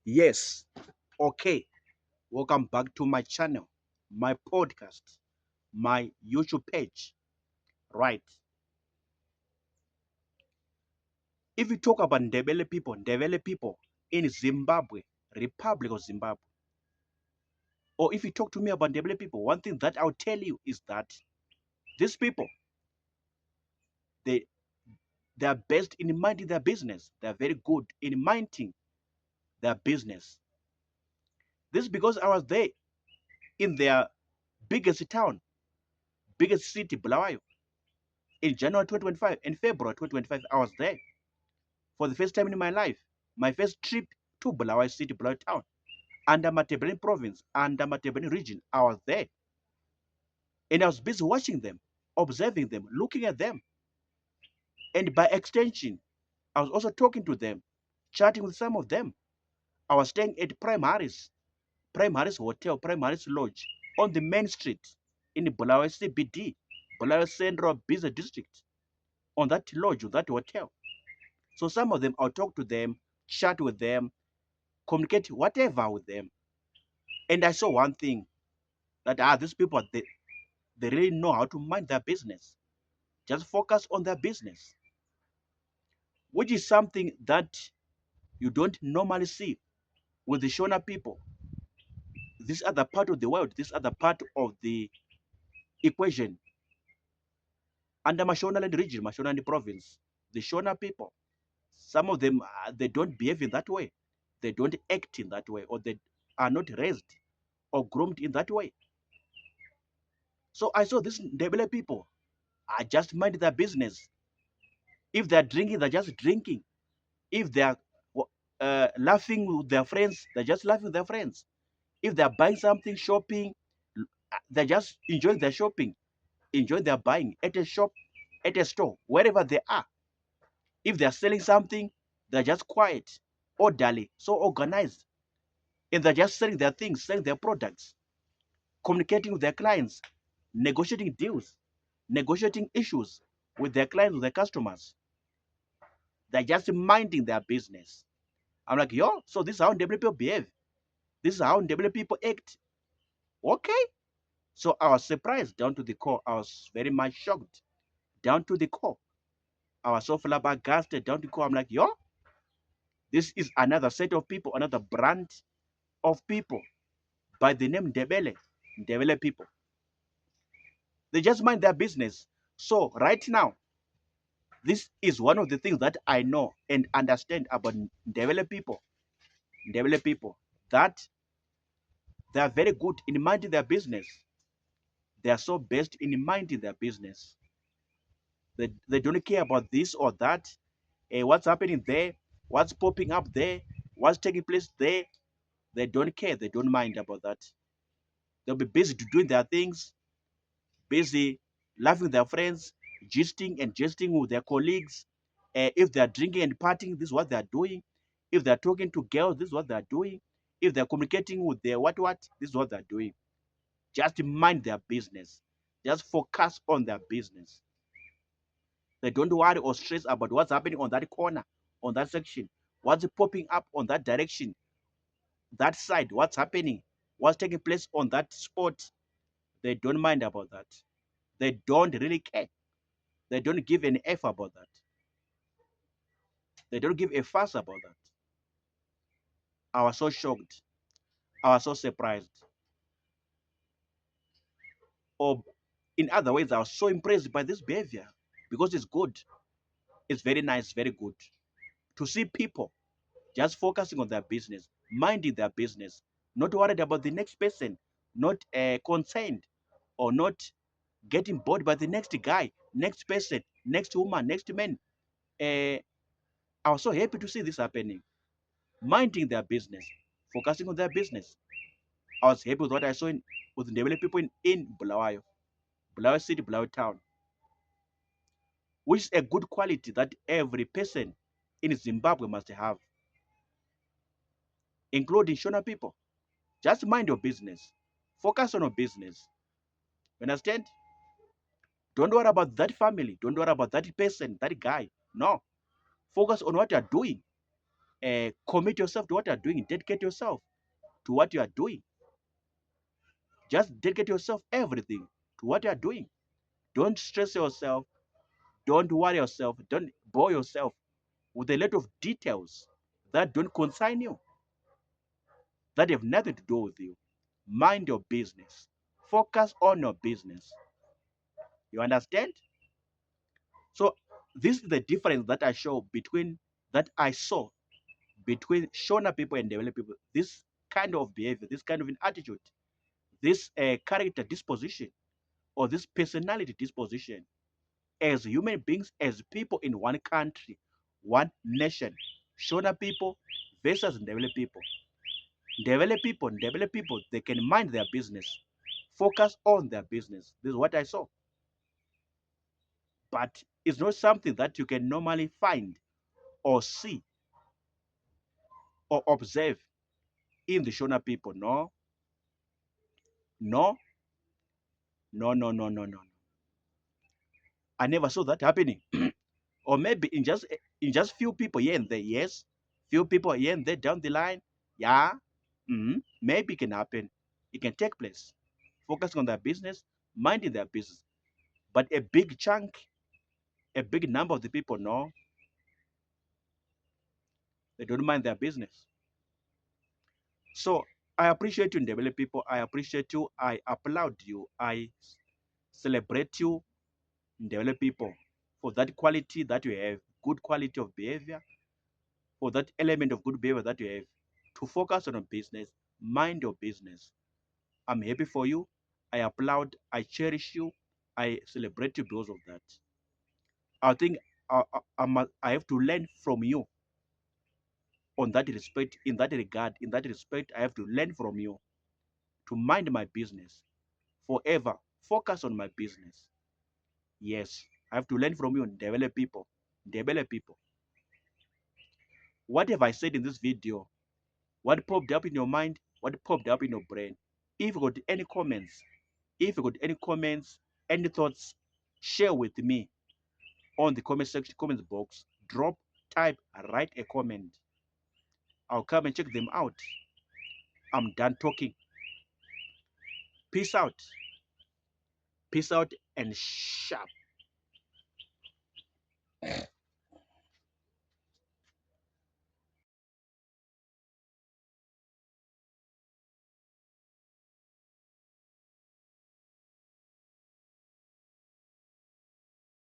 Yes, okay. Welcome back to my channel, my podcast, my YouTube page. Right. If you talk about Ndebele people in Zimbabwe, Republic of Zimbabwe, or if you talk to me about Ndebele people, one thing that I'll tell you is that these people, they they are best in minding their business. They are very good in minding their business. This is because I was there in their biggest town, biggest city, Bulawayo, in January 2025. In February 2025, I was there for the first time in my life. My first trip to Bulawayo city, Bulawayo town, under Matebeni province, under Matebeni region. I was there. And I was busy watching them, observing them, looking at them. And by extension, I was also talking to them, chatting with some of them. I was staying at Prime Harris Hotel, Prime Harris Lodge, on the main street in Bulawayo CBD, Bulawayo Central Business District, on that lodge, that hotel. So some of them, I'll talk to them, chat with them, communicate whatever with them. And I saw one thing, that these people, they really know how to mind their business. Just focus on their business, which is something that you don't normally see with the Shona people. This other part of the world, this other part of the equation, under Mashonaland region, Mashonaland province, the Shona people, some of them, they don't behave in that way. They don't act in that way, or they are not raised or groomed in that way. So I saw these Ndebele people are just mind their business. If they're drinking, they're just drinking. If they're laughing with their friends, they're just laughing with their friends. If they're buying something, shopping, they're just enjoying their shopping, enjoying their buying at a shop, at a store, wherever they are. If they're selling something, they're just quiet, orderly, so organized. And they're just selling their things, selling their products, communicating with their clients, negotiating deals, negotiating issues with their clients, with their customers. They're just minding their business. I'm like, yo, so this is how Ndebele people behave. This is how Ndebele people act. Okay. So I was surprised down to the core. I was very much shocked down to the core. I was so flabbergasted down to the core. I'm like, yo, this is another set of people, another brand of people by the name Ndebele. Ndebele people. They just mind their business. So right now, this is one of the things that I know and understand about Ndebele people. Ndebele people, that they are very good in minding their business. They are so best in minding their business. They don't care about this or that, what's happening there, what's popping up there, what's taking place there. They don't care. They don't mind about that. They'll be busy doing their things, busy laughing with their friends, gisting and jesting with their colleagues. If they're drinking and partying, this is what they're doing. If they're talking to girls, this is what they're doing. If they're communicating with their what, this is what they're doing. Just mind their business. Just focus on their business. They don't worry or stress about what's happening on that corner, on that section, what's popping up on that direction, that side, what's happening, what's taking place on that spot. They don't mind about that. They don't really care. They don't give an F about that. They don't give a fuss about that. I was so shocked. I was so surprised. Or in other ways, I was so impressed by this behavior because it's good. It's very nice, very good to see people just focusing on their business, minding their business, not worried about the next person, not concerned or not getting bored by the next guy, next person, next woman, next man. Uh, I was so happy to see this happening, minding their business, focusing on their business. I was happy with what I saw with the Ndebele people in Bulawayo, Bulawayo City, Bulawayo Town, which is a good quality that every person in Zimbabwe must have, including Shona people. Just mind your business. Focus on your business. You understand? Don't worry about that family. Don't worry about that person, that guy. No. Focus on what you're doing. Commit yourself to what you're doing. Dedicate yourself to what you are doing. Just dedicate yourself everything to what you are doing. Don't stress yourself. Don't worry yourself. Don't bore yourself with a lot of details that don't concern you, that have nothing to do with you. Mind your business. Focus on your business. You understand? So this is the difference that I show between that I saw between Shona people and Ndebele people. This kind of behavior, this kind of an attitude, this character disposition, or this personality disposition as human beings, as people in one country, one nation. Shona people versus Ndebele people. Ndebele people, they can mind their business, focus on their business. This is what I saw. But it's not something that you can normally find or see or observe in the Shona people. No, no, no, no, no, no, no. I never saw that happening. Or maybe in just few people here and there, yes. Few people here and there down the line, yeah. Maybe it can happen. It can take place. Focusing on their business, minding their business. But a big chunk, a big number of the people, no, they don't mind their business. So I appreciate you, Ndebele people. I appreciate you. I applaud you. I celebrate you, Ndebele people, for that quality that you have, good quality of behavior, for that element of good behavior that you have, to focus on your business, mind your business. I'm happy for you. I applaud, I cherish you, I celebrate you because of that. I think I have to learn from you on that respect, in that regard, in that respect. I have to learn from you to mind my business forever, focus on my business. Yes, I have to learn from you, develop people, develop people. What have I said in this video? What popped up in your mind? What popped up in your brain? If you got any comments, if you got any comments, any thoughts, share with me on the comment section, comment box. Drop, type, write a comment. I'll come and check them out. I'm done talking. Peace out. Peace out and sharp.